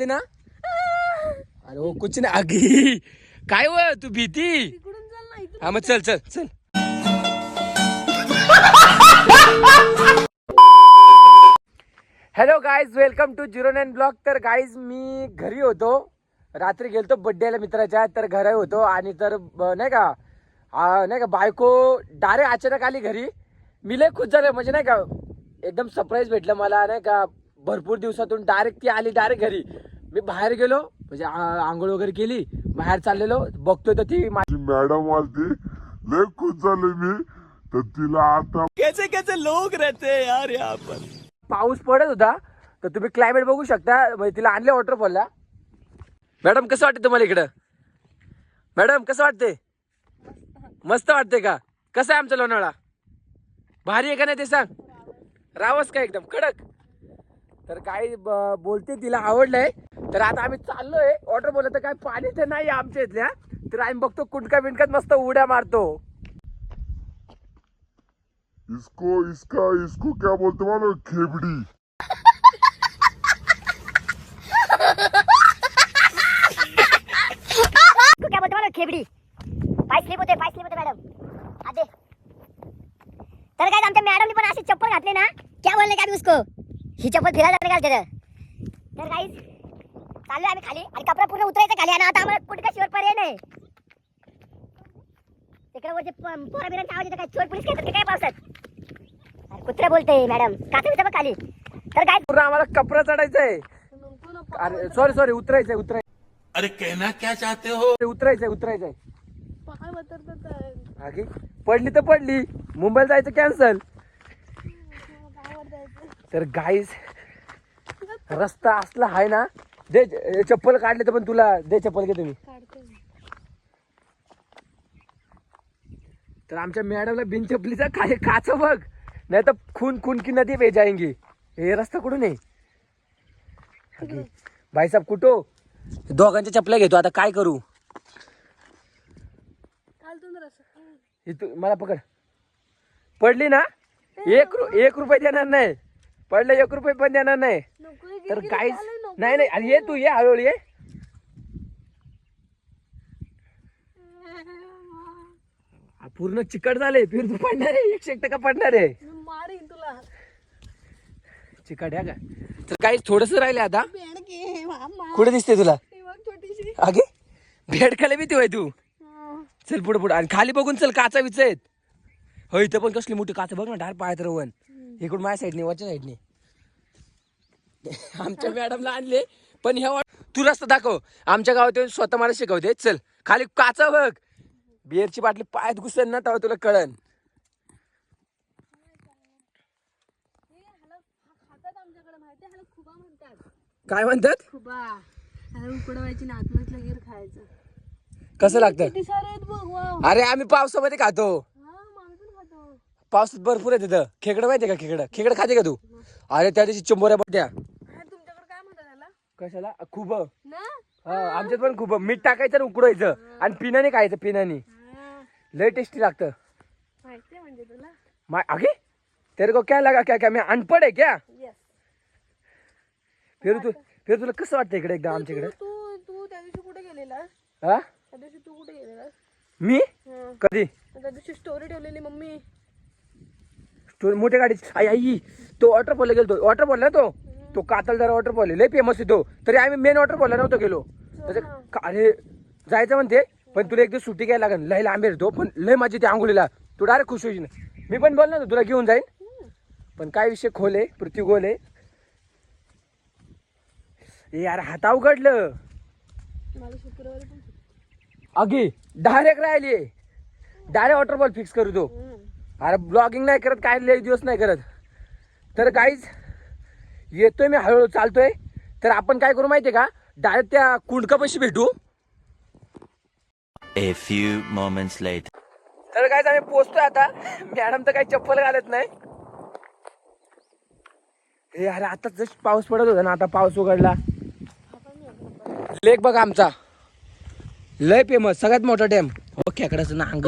ते ना अरे हो कुछ नाही आगी काय व तू भीती हा मग चल चल चल. Hello guys welcome to 09 blog. तर गाईज मी घरी होतो रात्री गेलतो बड्डेला मित्राच्या तर घरी होतो आणि तर नाही का बायको डायरेक्ट अचानक आली घरी. मी लय खुश झालो म्हणजे नाही का एकदम सरप्राईज भेटलं मला नाही का भरपूर दिवसातून डायरेक्ट ती आली डायरेक्ट घरी. मी बाहेर गेलो म्हणजे आंघोळ वगैरे केली बाहेर चाललेलो बघतोय तर ती मॅडम आलती लय खुश झालो मी तर तिला आता कैसे कैसे लोग रहते हैं यार यहाँ पर. पाऊस पडत होता तर तुम्ही क्लायमेट बघू शकता म्हणजे तिला आणले वॉटरफॉलला. मॅडम कसं वाटतं तुम्हाला इकडं मॅडम कसं वाटते मस्त वाटते का कसं आहे आमचं लोणावळा भारी आहे का नाही ते सांग रावस का एकदम कडक. तर काय बोलते तिला आवडलंय तर आता आम्ही चाललोय वॉटरफॉल. तर काय पाणी तर नाही आमच्या इथल्या तर आम्ही बघतो कुंडका बिंडकात मस्त उड्या मारतो. इसको क्या बोलते मानो खेबड़ी. क्या बोलते मालूम खेबड़ी. पाय स्लिप होते मॅडम आधे. तर काय आमच्या मॅडमनी पण अशी चप्पल घातली ना क्या बोलले का उसको ही चप्पल फिरायला जाते का तर गाईज चाललो आम्ही खाली आणि कपडा पूर्ण उतरायचा खाली आणि आता आम्हाला कुठे काय शिवर पर्याय नाही. तिकडे वरचे पोराबिरांचा आवाज येतो काय चोर पोलीस काय काय पावसात कुत्रा बोलते मॅडम काचा विचा बघ खाली. तर काय पूर्ण आम्हाला कपडा चढायचा आहे. अरे सॉरी उतरायचंय. अरे कहना क्या चाहते हो. उतरायचंय आगी पडली तर पडली मुंबईला जायचं कॅन्सल. तर गाईज रस्ता असला आहे ना दे चप्पल काढले तर पण तुला दे चप्पल घे तुम्ही. तर आमच्या मॅडमला बिन चप्पलीचा काय काच बघ नाही तर खून की नदी पे जाएंगे. हे रस्ता कुठून आहे भाईसाहेब कुठो दोघांच्या चपल्या घेतो आता काय करू. मला पकड पडली ना एक रुपये देणार नाही पडलं 1 रुपये पण देणार नाही. तर गाईज नाही अरे ये तू ये हळूहळू ये. पूर्ण चिकट झाले फिर तू पडणार आहे 100% पडणार आहे चिकट आहे का. तर काही थोडस राहिले आता कुठे दिसते तुला आगे भेट खाली भीती होय तू. चल पुढे आणि खाली बघून चल काचा विच आहेत हो इथं पण कसली मोठी काचा बघ ना डार पाळत रवण इकडून माझ्या साईडने वरच्या साईडने. आमच्या मॅडमला आणले पण ह्या तू रस्ता दाखव आमच्या गावात स्वतः मला शिकवते. चल खाली काचा बघ बिअरची बाटली पायात घुसन ना तेव्हा तुला कळन. काय म्हणतात उकडवायची ना आतमधलं गिर खायचं कसं लागतं. अरे आम्ही पावसामध्ये खातो पावसात भरपूर आहे तिथं. खेकडं माहितीये का खेकडं खाते का तू. अरे त्या दिवशी चिंबोऱ्या बट्ट्या तुमच्याकडे काय म्हणतात त्याला कशाला खूप हा आमच्यात पण खूप मीठ टाकायचं आणि उकडवायचं आणि पिनाने खायचं पिनाने लय टेस्टी लागतं. माहितीये म्हणजे तुला आगे तेरे को क्या लगा क्या मैं अनपढ़ है क्या. फिर तुला कसं वाटतं इकडे एकदा आमच्या इकडे. तू त्या दिवशी कुठे गेलेला हा त्या दिवशी तू कुठे गेलेला मी कधी त्या दिवशी स्टोरी ठेवलेली मम्मी मोठ्या गाडीत आई तो वॉटरफॉलला गेलो वॉटरफॉल ना तो कातलदार वॉटरफॉल लय फेमस आहे तो. तरी आम्ही मेन वॉटरफॉलला नव्हतो गेलो त्याच्या अरे जायचं म्हणते पण तुला एक दिवस सुट्टी घ्यायला लागेल लय लांब तो पण लय माझी ते आंघोळीला तू डायरेक्ट खुश होईल. मी पण बोल ना तुला घेऊन जाईन पण काय विषय खोल आहे पृथ्वी गोल आहे. यार हात अवघडलं मला शुक्रवारी पण अगे डायरेक्ट राहिली डायरेक्ट वॉटरफॉल फिक्स करू तो. अरे ब्लॉगिंग नाही करत काय लय दिवस नाही करत. तर गाईज येतोय मी हळूहळू चालतोय. तर आपण काय करू माहितीये का डायरेक्ट त्या कुंडकापाशी भेटू. A few moments later. तर गाईज आम्ही पोहोचतोय आता. मॅडम तर काही चप्पल घालत नाही. हे अरे आता जस्ट पाऊस पडत होता ना आता पाऊस उघडला. लेक बघा आमचा लय फेमस सगळ्यात मोठा डॅम हो खेकडाचं नांग.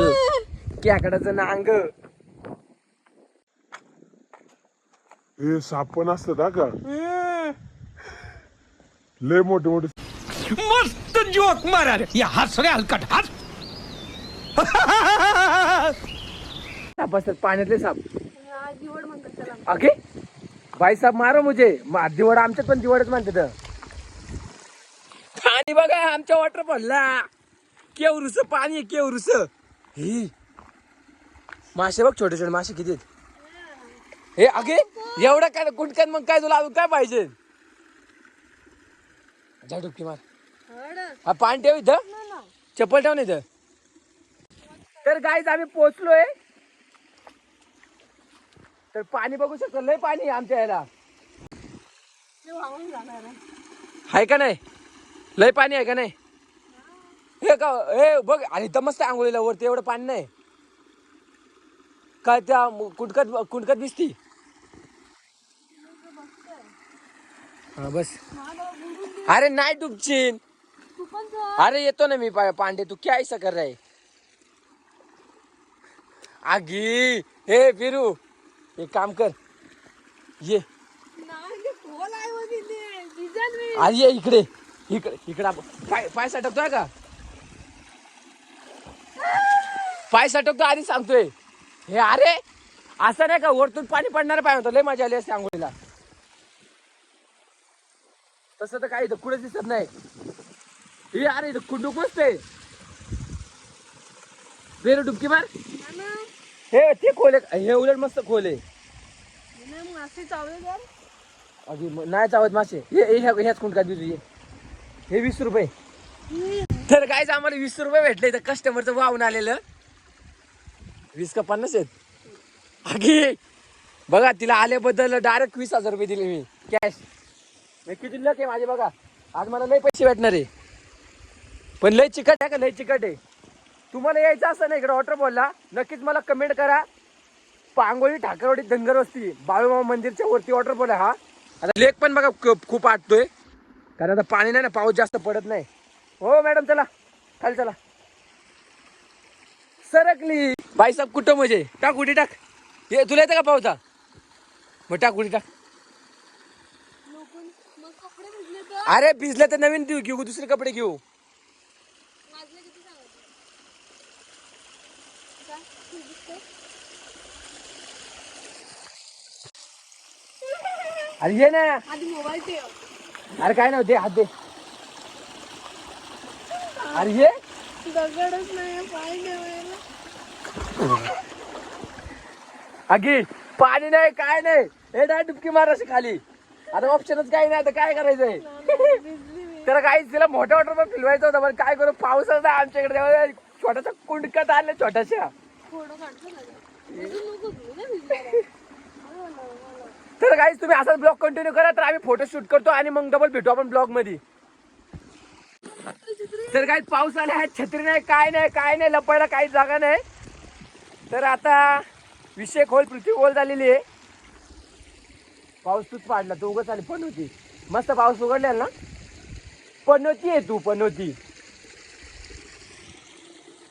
हे साप पण असतात हा का लय मोठे मोठे मस्त जोक मारा रे या हस रे हलकट हस साप असतात पाण्यातले साप. हा, दिवड म्हणतात त्याला. ओके भाई साहब मारो मुझे. दिवड आमच्यात पण दिवडच म्हणतात. पाणी बघा आमच्या वॉटरफॉलला केवरुस पाणी आहे केवरुस. ही मासे बघ छोटे छोटे मासे किती आहेत. हे अगे एवढं काय कुंटकन मग काय तुला अजून काय पाहिजे. जा डुबकी मार. हा पाणी ठेव इथं चप्पल ठेव नाही इथं. तर गाईज आम्ही पोहोचलोय. तर पाणी बघू शकतो लय पाणी आहे आमच्या याला. ते वाहून जाणार आहे. आहे का नाही लय पाणी आहे का नाही. हे का हे बघ आणि इथं मस्त आंघोळीला वरती एवढं पाणी नाही काय त्या कुंडकत कुंडकत दिसती. हा बस. अरे नाही डुबचीन. तू पण जा. अरे येतो ना मी पांडे तू क्या ऐसा कर रहा है. आगी हे फिरू एक काम कर ये. नाही ते खोल आहे वर तिथे. भिजल मी. अरे ये इकडे इकडे इकडे पाय पाय सटकतोय का. पाय सटकतो आधी सांगतोय. हे अरे असं नाही का वरतून पाणी पडणार पाय होतं लय मजा आली असते आंघोळीला. तसं तर काही कुठे दिसत नाही. हे अरे इथं कुंडूक बसते. बेर डुबकी मार. हे ते खोले हे उलट मस्त खोले. नाही मग असे चावले यार. अगदी नाही चावत मासे. ह्याच कुंडकात दिली हे 20 रुपये. तर कायच आम्हाला 20 रुपये भेटले. तर कस्टमरचं वाहून आलेलं 20 का 50 आहेत. अगे बघा तिला आल्याबद्दल डायरेक्ट 20,000 रुपये दिले मी कॅश. मी किती लक आहे माझे बघा. आज मला लय पैसे भेटणार आहे. पण लय चिकट आहे का लय चिकट आहे. तुम्हाला यायचं असं ना इकडे वॉटरफॉलला नक्कीच मला कमेंट करा. पांगोळी ठाकरवाडी धनगर वस्ती बाळूमामा मंदिरच्या वरती वॉटरफॉल आहे हा. आता लेक पण बघा खूप आटतोय कारण आता पाणी नाही ना पाऊस जास्त पडत नाही. हो मॅडम चला खाली चला. सरकली बाई साहेब कुठं म्हणजे टाक उडी टाक. हे तुला येतं का पावसा मग टाक उडी टाक. मग कपडे भिजले तर अरे भिजलं तर नवीन घेऊ दुसरे कपडे घेऊ. वाजले किती सांगायचं. काय? तू दिसतोय? अरे ये ना. आधी मोबाईल ठेव. अरे काय नव्हते हात दे. अरे ये दगडच नाही पाय ठेवायला. अगी पाणी नाही काय नाही. हे डाय डुबकी मार अशी खाली. आता ऑप्शनच काही नाही. आता काय करायचंय. भिजली मी. तर काही तिला मोठ्या वॉटर फिरवायचं होतं पण काय करू पाऊसच नाही आमच्याकडे. तेव्हा छोटासा कुंडकत आले छोट्याशा. थोडं काढतो ना. नको तू ना भिजलेला. तर काही तुम्ही असाच ब्लॉग कंटिन्यू करा. तर आम्ही फोटो शूट करतो आणि मग डबल भेटू आपण ब्लॉग मध्ये. तर काही पाऊस आला आहे छत्री नाही काय नाही लपायला काही जागा नाही. तर आता विषय खोल पृथ्वी गोल झालेली आहे. पाऊस तूच पाडला तू उगाच आली पण होती मस्त पाऊस उघडलेला ना. पनोती आहे तू पनोती.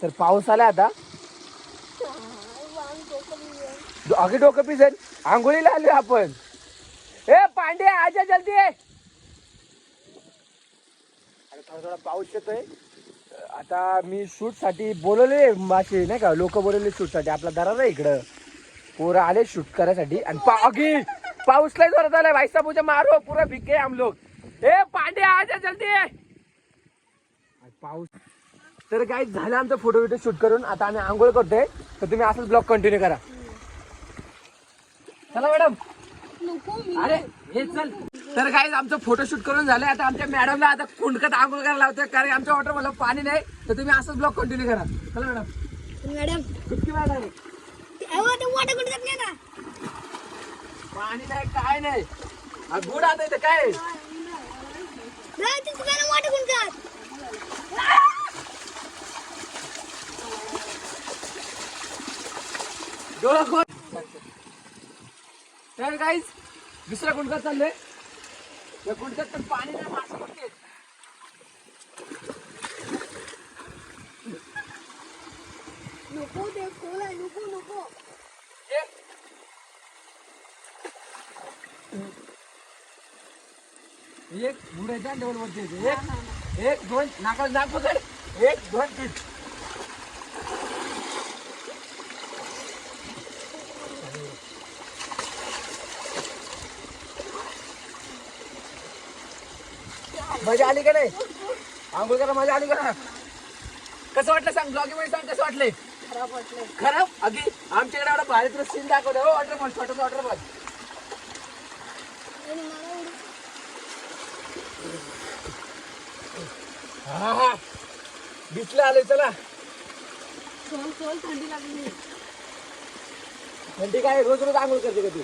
तर पाऊस आला आता. अगे डोकं पिसेल आंघोळीला आलो आपण. ए पांडे आजा जल्दी आहे. अरे थोडा पाऊस येतोय. आता मी शूट साठी बोलवले मासे नाही का लोक बोलवले शूट साठी. आपला दरार आहे इकडं पोरं आले शूट करायसाठी. आणि अगे पाऊस लय जोरात आलाय भाई साहब मुझे मारो पूरा भिगे हम लोग. ए पांडे आजा जल्दी आहे. पाऊस. तर काय झालं आमचं फोटो विडिओ शूट करून आता आम्ही आंघोळ करतोय. तर तुम्ही असंच ब्लॉग कंटिन्यू करा. चला मॅडम. नको मी. अरे हे चल. तर काय आमचं फोटोशूट करून झालंय. आता आमच्या मॅडमला आता कुंडकत आंघोळ करायला लावतोय कारण आमच्या वॉटरफॉलला पाणी नाही. तर तुम्ही असंच ब्लॉग कंटिन्यू करा. चला मॅडम. मॅडम किती वेळ झाली वाटर कुठे जात नाही ना. पाणी नाही काय नाही. गुड आता इथं काय तुम्हाला वाटर कुठे जात. डोळा खोल. तर काहीच दुसऱ्या कुंडकात चाललंय. या कुंडकात पण पाणी नाही मासे कुठे आहेत? नको ते खोल आहे. नको ये. एक बुडायचा डबल वरती एक एक दोन नाका नाक पकड 1 2 3 मजा आली का नाही आंघोळ करा मजा आली का कसं वाटलं सांग ब्लॉगिंग मध्ये सांग कसं वाटलंय खराब अगदी आमच्याकडे एवढा भारी तुला सीन दाखवलं हो वॉटरफॉल छोटासा वॉटरफॉल हा हा बीचला आलोय चला सोल थंडी लागली थंडी काय रोज रोज आंघोळ करते का तू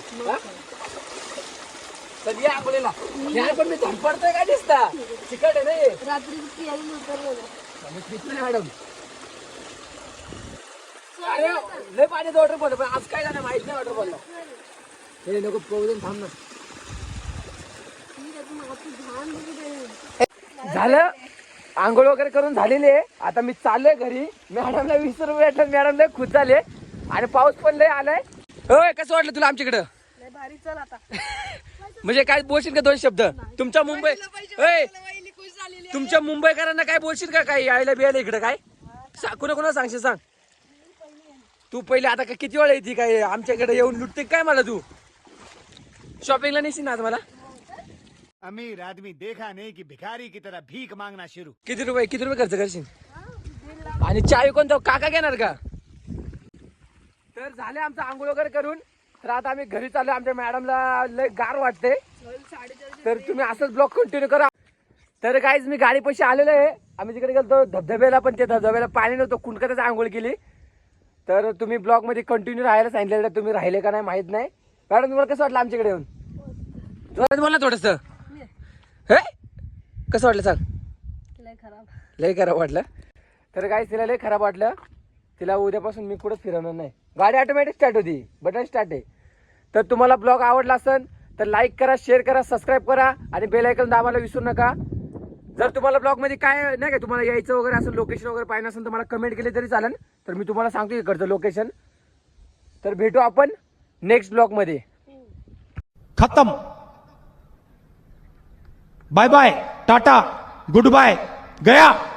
कधी आंघोळीला यार पण मी धडपडतोय काय दिसता चिकट आहे नाही रात्री पियाला उतरलेलं मॅडम अरे लय पाणी वॉटरफॉल पण आज काय झालं माहित नाही वॉटरफॉलला हे नको प्रॉब्लेम थांब ना झालं आंघोळ वगैरे करून झालेली आहे आता मी चाललोय घरी मॅडमला 20 रुपये भेटले मॅडमला खुश झाले आणि पाऊस पण लय आलाय होय कसं वाटलं तुला आमच्याकडं लय भारी चल आता म्हणजे काय बोलशील का 2 शब्द तुमच्या मुंबई तुमच्या मुंबईकरांना काय बोलशील का काय यायला बियायला इकडे काय कोणा सांगशील सांग तू पहिले आता किती वेळ येते काय आमच्याकडे येऊन लुटते काय मला तू शॉपिंगला नेशील ना आज मला अमीर आदमी देखा नहीं कि भिखारी की तरह भीख मांगना शुरू किती रुपये खर्च करशील आणि चाय कोणता काका घेणार का तर झाले आमचं आंघोळ वगैरे करून तर आता आम्ही घरी चाललो आमच्या मॅडमला लय गार वाटते तर तुम्ही असंच ब्लॉग कंटिन्यू करा तर काहीच मी गाडी पैसे आलेलो आहे आम्ही तिकडे गेलो धबधब्याला पण ते धबधब्याला पाणी नव्हतं कुंडकतच आंघोळ केली तर तुम्ही ब्लॉग मध्ये कंटिन्यू राहायला सांगितलेलं तुम्ही राहिले का नाही माहित नाही मॅडम तुम्हाला कसं वाटलं आमच्याकडे येऊन जोरात बोला थोडस हे कसं वाटलं सांग लय खराब वाटलं तर काय तिला लय खराब वाटलं तिला उद्यापासून मी कुठंच फिरवणार नाही गाडी ऑटोमॅटिक स्टार्ट होती बटन स्टार्ट आहे तर तुम्हाला ब्लॉग आवडला असेल तर लाईक करा शेअर करा सबस्क्राईब करा आणि बेल आयकॉन दाबायला विसरू नका जर तुम्हाला ब्लॉग मध्ये काय नाही का तुम्हाला यायचं वगैरे असेल लोकेशन वगैरे पाहिजे असेल तर मला कमेंट केली तरी चालेल तर मी तुम्हाला सांगतो इकडचं लोकेशन तर भेटू आपण नेक्स्ट ब्लॉग मध्ये खत्म bye bye tata goodbye गया